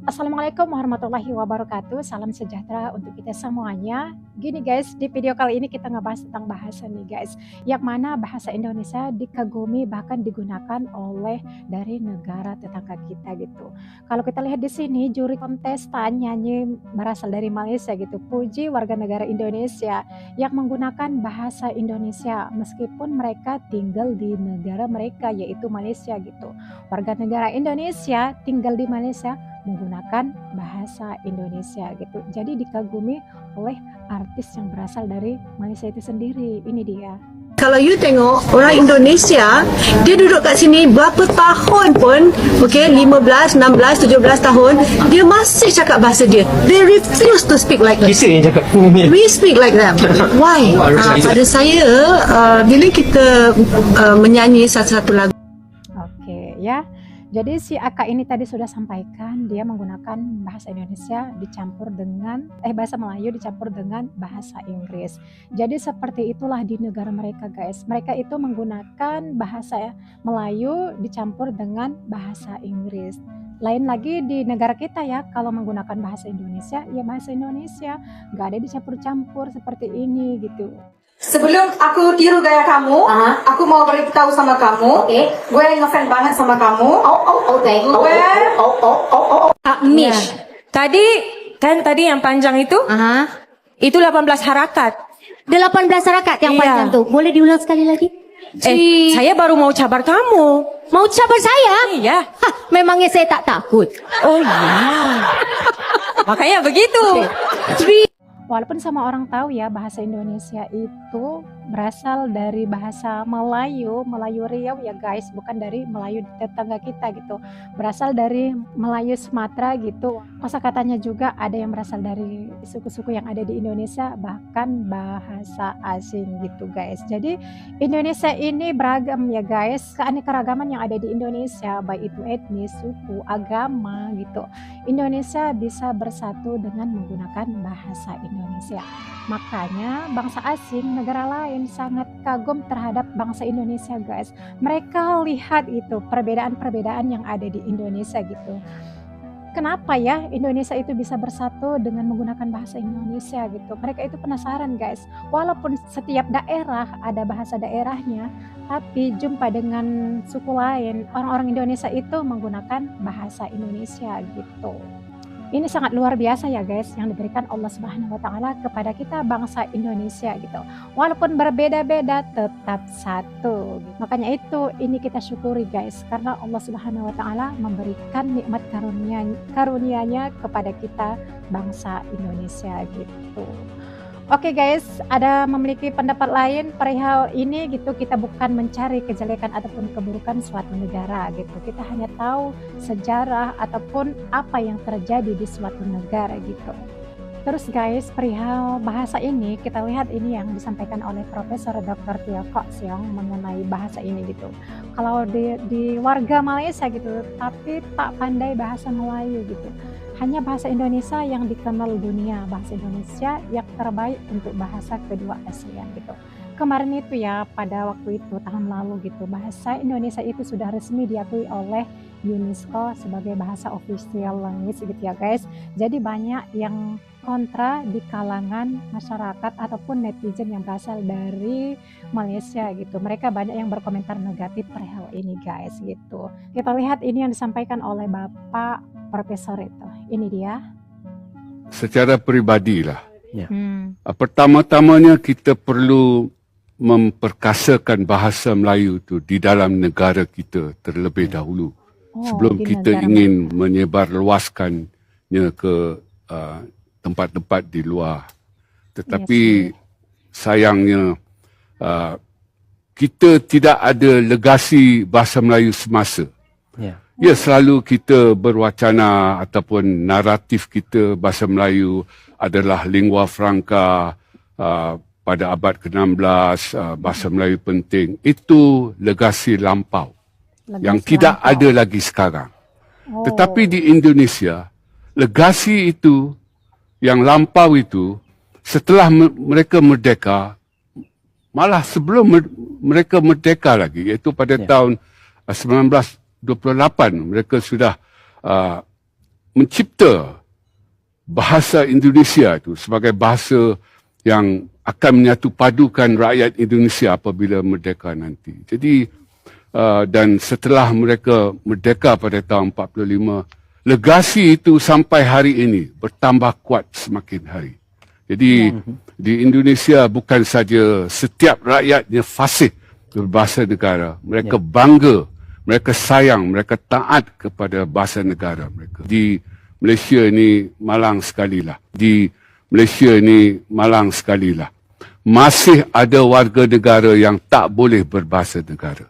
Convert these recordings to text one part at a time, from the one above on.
Assalamualaikum warahmatullahi wabarakatuh. Salam sejahtera untuk kita semuanya. Gini guys, di video kali ini kita ngebahas tentang bahasa nih guys. Yang mana bahasa Indonesia dikagumi bahkan digunakan oleh dari negara tetangga kita gitu. Kalau kita lihat di sini juri kontestan nyanyi berasal dari Malaysia gitu. Puji warga negara Indonesia yang menggunakan bahasa Indonesia meskipun mereka tinggal di negara mereka yaitu Malaysia gitu. Warga negara Indonesia tinggal di Malaysia menggunakan bahasa Indonesia gitu. Jadi dikagumi oleh artis yang berasal dari Malaysia itu sendiri. Ini dia. Kalau you tengok orang Indonesia, dia duduk kat sini berapa tahun pun, okay, 15, 16, 17 tahun, dia masih cakap bahasa dia. They refuse to speak like us. Kita yang cakap. We speak like them. Why? Pada saya, bila kita menyanyi satu-satu lagu, Oke ya. Jadi si Aka ini tadi sudah sampaikan dia menggunakan bahasa Indonesia dicampur dengan bahasa Melayu dicampur dengan bahasa Inggris. Jadi seperti itulah di negara mereka guys. Mereka itu menggunakan bahasa Melayu dicampur dengan bahasa Inggris. Lain lagi di negara kita ya, kalau menggunakan bahasa Indonesia ya bahasa Indonesia, nggak ada dicampur-campur seperti ini gitu. Sebelum aku tiru gaya kamu, aku mau beritahu sama kamu, gue ngefans banget sama kamu. Mish, tadi yang panjang itu, itu 18 harakat. 18 harakat yang panjang tuh. Boleh diulang sekali lagi? Saya baru mau cabar kamu. Mau cabar saya? Iya. Hah, memangnya saya tak takut? Oh iya. Makanya begitu. Walaupun sama orang tahu ya bahasa Indonesia itu berasal dari bahasa Melayu Riau ya guys, bukan dari Melayu tetangga kita gitu. Berasal dari Melayu Sumatera gitu. Kosakatanya juga ada yang berasal dari suku-suku yang ada di Indonesia, bahkan bahasa asing gitu guys. Jadi Indonesia ini beragam ya guys. Keanekaragaman yang ada di Indonesia, baik itu etnis, suku, agama gitu. Indonesia bisa bersatu dengan menggunakan bahasa Indonesia. Makanya bangsa asing, negara lain sangat kagum terhadap bangsa Indonesia guys. Mereka lihat itu perbedaan-perbedaan yang ada di Indonesia gitu. Kenapa ya Indonesia itu bisa bersatu dengan menggunakan bahasa Indonesia gitu. Mereka itu penasaran guys. Walaupun setiap daerah ada bahasa daerahnya, tapi jumpa dengan suku lain, orang-orang Indonesia itu menggunakan bahasa Indonesia gitu. Ini sangat luar biasa ya guys yang diberikan Allah Subhanahu wa taala kepada kita bangsa Indonesia gitu. Walaupun berbeda-beda tetap satu. Makanya itu ini kita syukuri guys karena Allah Subhanahu wa taala memberikan nikmat karunia-Nya kepada kita bangsa Indonesia gitu. Oke guys, ada memiliki pendapat lain perihal ini gitu. Kita bukan mencari kejelekan ataupun keburukan suatu negara gitu. Kita hanya tahu sejarah ataupun apa yang terjadi di suatu negara gitu. Terus guys, perihal bahasa ini kita lihat ini yang disampaikan oleh Profesor Dr. Tio Cox yang mengenai bahasa ini gitu. Kalau di warga Malaysia gitu, tapi tak pandai bahasa Melayu gitu. Hanya bahasa Indonesia yang dikenal dunia, bahasa Indonesia yang terbaik untuk bahasa kedua ASEAN gitu. Kemarin itu ya pada waktu itu tahun lalu gitu, bahasa Indonesia itu sudah resmi diakui oleh UNESCO sebagai bahasa official language gitu ya guys. Jadi banyak yang kontra di kalangan masyarakat ataupun netizen yang berasal dari Malaysia gitu. Mereka banyak yang berkomentar negatif perihal ini guys gitu. Kita lihat ini yang disampaikan oleh Bapak Profesor itu. Ini dia. Secara peribadilah. Pertama-tamanya kita perlu memperkasakan bahasa Melayu itu di dalam negara kita terlebih dahulu. Sebelum kita ingin menyebarluaskannya ke tempat-tempat di luar. Tetapi sayangnya kita tidak ada legasi bahasa Melayu semasa. Ya, selalu kita berwacana ataupun naratif kita bahasa Melayu adalah lingua franca pada abad ke-16, bahasa Melayu penting. Itu legasi lampau yang tidak ada lagi sekarang. Tetapi di Indonesia, legasi itu yang lampau itu setelah mereka merdeka, malah sebelum mereka merdeka lagi, iaitu pada tahun 1928 mereka sudah mencipta bahasa Indonesia itu sebagai bahasa yang akan menyatu padukan rakyat Indonesia apabila merdeka nanti. Jadi dan setelah mereka merdeka pada tahun 45, legasi itu sampai hari ini bertambah kuat semakin hari. Jadi di Indonesia bukan saja setiap rakyatnya fasih berbahasa negara, mereka bangga, mereka sayang, mereka taat kepada bahasa negara mereka. Di Malaysia ni malang sekali lah. Di Malaysia ni malang sekali lah. Masih ada warga negara yang tak boleh berbahasa negara.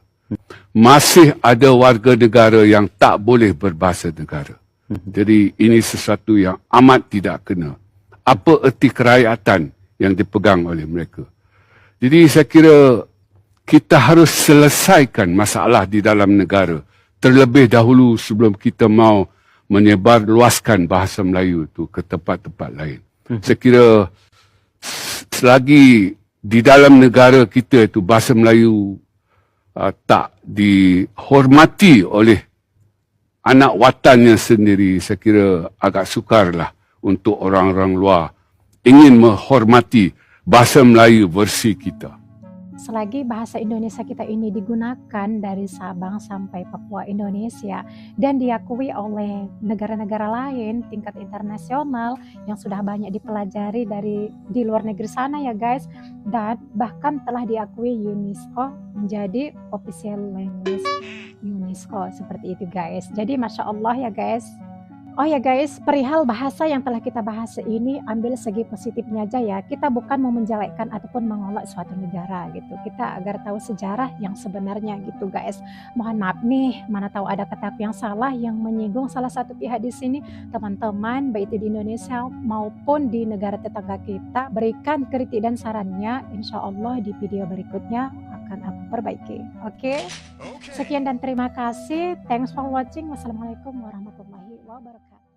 Masih ada warga negara yang tak boleh berbahasa negara. Jadi ini sesuatu yang amat tidak kena. Apa erti kerakyatan yang dipegang oleh mereka? Jadi saya kira kita harus selesaikan masalah di dalam negara terlebih dahulu sebelum kita mau menyebarluaskan bahasa Melayu itu ke tempat-tempat lain. Saya kira selagi di dalam negara kita itu bahasa Melayu tak dihormati oleh anak watannya sendiri, saya kira agak sukarlah untuk orang-orang luar ingin menghormati bahasa Melayu versi kita. Selagi bahasa Indonesia kita ini digunakan dari Sabang sampai Papua Indonesia dan diakui oleh negara-negara lain tingkat internasional yang sudah banyak dipelajari di luar negeri sana ya guys, dan bahkan telah diakui UNESCO menjadi official language UNESCO seperti itu guys. Jadi Masya Allah ya guys. Oh ya guys, perihal bahasa yang telah kita bahas ini, ambil segi positifnya aja ya. Kita bukan mau menjelekkan ataupun mengolok suatu negara gitu. Kita agar tahu sejarah yang sebenarnya gitu guys. Mohon maaf nih, mana tahu ada kataku yang salah yang menyinggung salah satu pihak di sini. Teman-teman, baik itu di Indonesia maupun di negara tetangga kita, berikan kritik dan sarannya. Insya Allah di video berikutnya akan aku perbaiki. Oke? Sekian dan terima kasih. Thanks for watching. Wassalamualaikum warahmatullahi wabarakatuh.